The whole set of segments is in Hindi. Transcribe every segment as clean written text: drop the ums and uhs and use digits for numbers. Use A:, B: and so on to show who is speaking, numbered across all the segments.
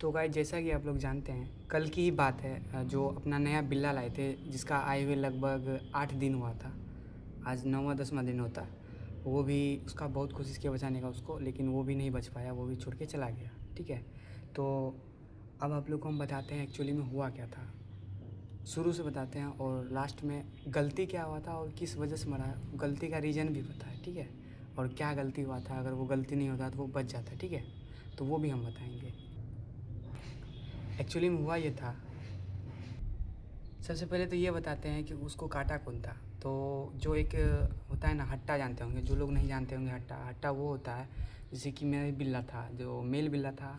A: तो गाइस जैसा कि आप लोग जानते हैं कल की ही बात है, जो अपना नया बिल्ला लाए थे जिसका आए हुए लगभग 8 दिन हुआ था। आज 9वां 10वां दिन होता है। वो भी उसका बहुत कोशिश किया बचाने का उसको, लेकिन वो भी नहीं बच पाया, वो भी छोड़ के चला गया। ठीक है, तो अब आप लोग को हम बताते हैं एक्चुअली में हुआ क्या था। शुरू से बताते हैं और लास्ट में गलती क्या हुआ था और किस वजह से मरा, गलती का रीज़न भी पता है। ठीक है, और क्या गलती हुआ था, अगर वो गलती नहीं होता तो वो बच जाता। ठीक है, तो वो भी हम बताएंगे। एक्चुअली में हुआ ये था, सबसे पहले तो ये बताते हैं कि उसको काटा कौन था। तो जो एक होता है ना, हट्टा जानते होंगे, जो लोग नहीं जानते होंगे, हट्टा हट्टा वो होता है जैसे कि मेरा बिल्ला था, जो मेल बिल्ला था,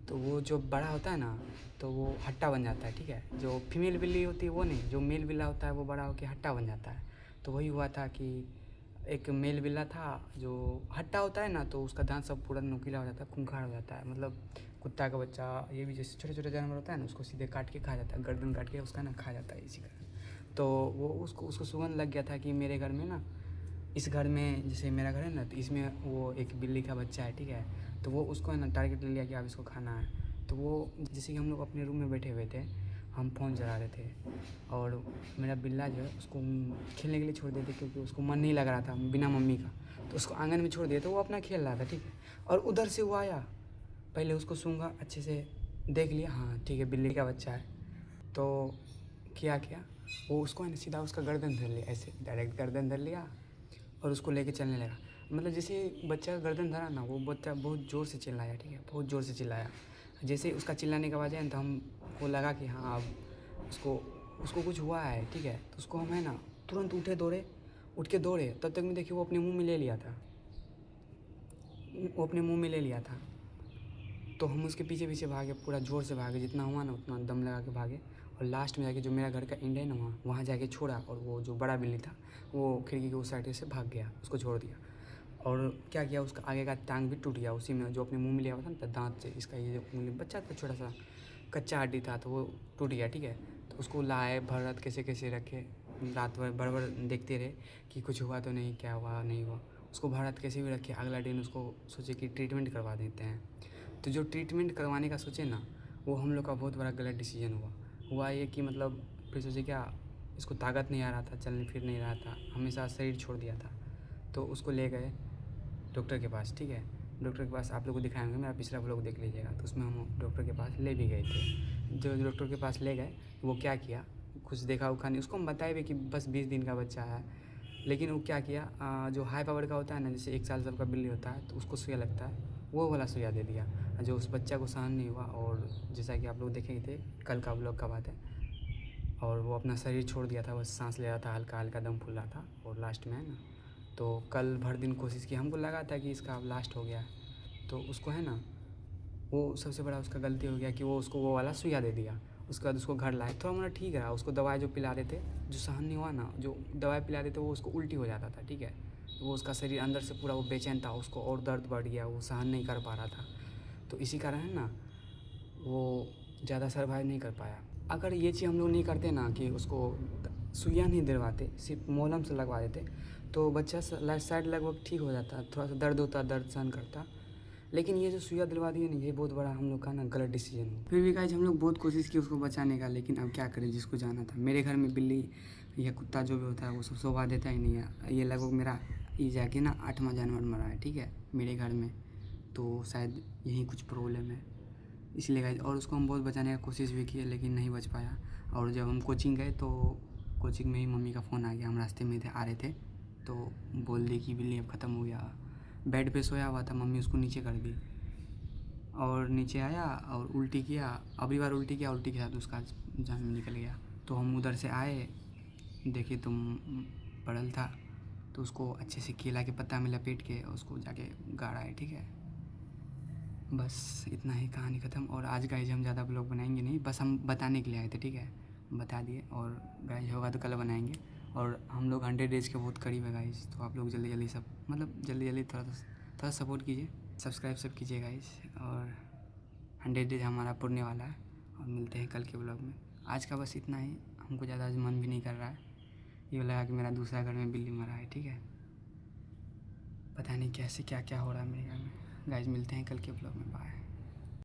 A: तो वो जो बड़ा होता है ना तो वो हट्टा बन जाता है। ठीक है, जो फीमेल बिल्ली होती है वो नहीं, जो मेल बिल्ला होता है वो बड़ा होकर हट्टा बन जाता है। तो वही हुआ था कि एक मेल बिल्ला था जो हट्टा होता है ना, तो उसका दांत सब पूरा नुकीला हो जाता है, खूंखार हो जाता है। मतलब कुत्ता का बच्चा, ये भी जैसे छोटे छोटे जानवर होता है ना, उसको सीधे काट के खा जाता है, गर्दन काट के उसका ना खा जाता है इसी का। तो वो उसको सुगंध लग गया था कि मेरे घर में ना, इस घर में जैसे मेरा घर है ना, तो इसमें वो एक बिल्ली का बच्चा है। ठीक है, तो वो उसको है ना टारगेट ले लिया कि अब इसको खाना है। तो वो जैसे कि हम लोग अपने रूम में बैठे हुए थे, हम फ़ोन चला रहे थे और मेरा बिल्ला जो है उसको खेलने के लिए छोड़ दिए थे, क्योंकि उसको मन नहीं लग रहा था बिना मम्मी का। तो उसको आंगन में छोड़ दिया, तो वो अपना खेल रहा था। ठीक है, और उधर से वो आया, पहले उसको सूंघा, अच्छे से देख लिया, हाँ ठीक है बिल्ली का बच्चा है। तो क्या किया, वो उसको है ना सीधा उसका गर्दन धर लिया, ऐसे डायरेक्ट गर्दन धर लिया और उसको लेके चलने लगा। मतलब जैसे बच्चा का गर्दन धरा ना, वो बच्चा बहुत ज़ोर से चिल्लाया। ठीक है, बहुत ज़ोर से चिल्लाया। जैसे उसका चिल्लाने की आवाज़ है ना, तो हमको लगा कि हाँ अब उसको उसको कुछ हुआ है। ठीक है, तो उसको हम है ना तुरंत उठ के दौड़े। तब तक में देखिए वो अपने मुँह में ले लिया था, वो अपने मुँह में ले लिया था। तो हम उसके पीछे पीछे भागे, पूरा ज़ोर से भागे, जितना हुआ ना उतना दम लगा के भागे। और लास्ट में जाके जो मेरा घर का एंड है ना, वहाँ जाके छोड़ा। और वो जो बड़ा बिल्ली था वो खिड़की के उस साइड से भाग गया, उसको छोड़ दिया। और क्या किया, उसका आगे का टांग भी टूट गया उसी में, जो अपने मुंह में लिया हुआ था ना, तो दांत से। इसका ये जो उंगली बच्चा था, छोटा सा कच्चा हड्डी था, तो वो टूट गया। ठीक है, तो उसको लाए, भर रात कैसे कैसे रखे, रात भर भर भर देखते रहे कि कुछ हुआ तो नहीं, क्या हुआ नहीं हुआ। उसको भर रात कैसे भी रखे। अगला दिन उसको सोचे कि ट्रीटमेंट करवा देते हैं। तो जो ट्रीटमेंट करवाने का सोचे ना, वो हम लोग का बहुत बड़ा गलत डिसीजन हुआ ये कि मतलब फिर सोचे क्या, इसको ताकत नहीं आ रहा था, चल फिर नहीं रहा था, हमेशा शरीर छोड़ दिया था। तो उसको ले गए डॉक्टर के पास। ठीक है, डॉक्टर के पास आप लोग को दिखाएंगे, मेरा पिछला व्लॉग देख लीजिएगा, तो उसमें हम डॉक्टर के पास ले भी गए थे। जो डॉक्टर के पास ले गए, वो क्या किया, कुछ देखा उखा नहीं, उसको हम बताए भी कि बस 20 दिन का बच्चा है। लेकिन वो क्या किया, जो हाई पावर का होता है ना, जैसे 1 साल सब का बिल्ली होता है, तो उसको सुइया लगता है, वो वाला सुइया दे दिया, जो उस बच्चा को सहन नहीं हुआ। और जैसा कि आप लोग देखे ही थे, कल का व्लॉग का बात है, और वो अपना शरीर छोड़ दिया था, बस सांस ले रहा था, हल्का हल्का दम फूल रहा था। और लास्ट में है ना, तो कल भर दिन कोशिश की, हमको लगा था कि इसका अब लास्ट हो गया है। तो उसको है ना, वो सबसे बड़ा उसका गलती हो गया कि वो उसको वो वाला सुइया दे दिया। उसके बाद उसको घर लाए, थोड़ा मोड़ा ठीक रहा। उसको दवाई जो पिला रहे थे, जो सहन नहीं हुआ ना, जो दवाई पिला रहे थे, वो उसको उल्टी हो जाता था। ठीक है, तो वो उसका शरीर अंदर से पूरा वो बेचैन था, उसको और दर्द बढ़ गया, वो सहन नहीं कर पा रहा था। तो इसी कारण है ना, वो ज़्यादा सर्वाइव नहीं कर पाया। अगर ये चीज़ हम लोग नहीं करते ना, कि उसको सुइयाँ नहीं दिलवाते, सिर्फ मलहम से लगवा देते, तो बच्चा शायद लगभग ठीक हो जाता। थोड़ा सा दर्द होता, दर्द सहन करता। लेकिन ये जो सुइया दिलवा दिए ना, ये बहुत बड़ा हम लोग का ना गलत डिसीजन हो। फिर भी गाइस हम लोग बहुत कोशिश की उसको बचाने का, लेकिन अब क्या करें, जिसको जाना था। मेरे घर में बिल्ली या कुत्ता जो भी होता है वो सब शोभा देता ही नहीं है। ये लगभग मेरा ये जाके ना 8वां जानवर मरा है। ठीक है, मेरे घर में, तो शायद यही कुछ प्रॉब्लम है, इसलिए गाइस। और उसको हम बहुत बचाने का कोशिश भी किए, लेकिन नहीं बच पाया। और जब हम कोचिंग गए, तो कोचिंग में ही मम्मी का फ़ोन आ गया, हम रास्ते में थे, आ रहे थे, तो बोल दी कि बिल्ली अब ख़त्म हो गया। बेड पे सोया हुआ था, मम्मी उसको नीचे कर दी, और नीचे आया और उल्टी किया। अगली बार उल्टी किया, उल्टी के साथ उसका जान में निकल गया। तो हम उधर से आए, देखे तो पड़ल था, तो उसको अच्छे से केला के पत्ता में लपेट के उसको जाके गाड़ा है। ठीक है, बस इतना ही, कहानी ख़त्म। और आज गाइज हम ज़्यादा ब्लॉग बनाएंगे नहीं, बस हम बताने के लिए आए थे। ठीक है, बता दिए, और गाइज होगा तो कल बनाएंगे। और हम लोग 100 डेज़ के बहुत करीब है गाइज, तो आप लोग जल्दी जल्दी सब, मतलब जल्दी जल्दी थोड़ा सपोर्ट कीजिए, सब्सक्राइब सब कीजिए गाइज। और 100 डेज़ हमारा पुरने वाला है, और मिलते हैं कल के ब्लॉग में। आज का बस इतना ही, हमको ज़्यादा आज मन भी नहीं कर रहा है। ये लगा कि मेरा दूसरा घर में बिल्ली मरा है। ठीक है, पता नहीं कैसे क्या क्या हो रहा है मेरे घर में। गाइज मिलते हैं कल के ब्लॉग में, बाय।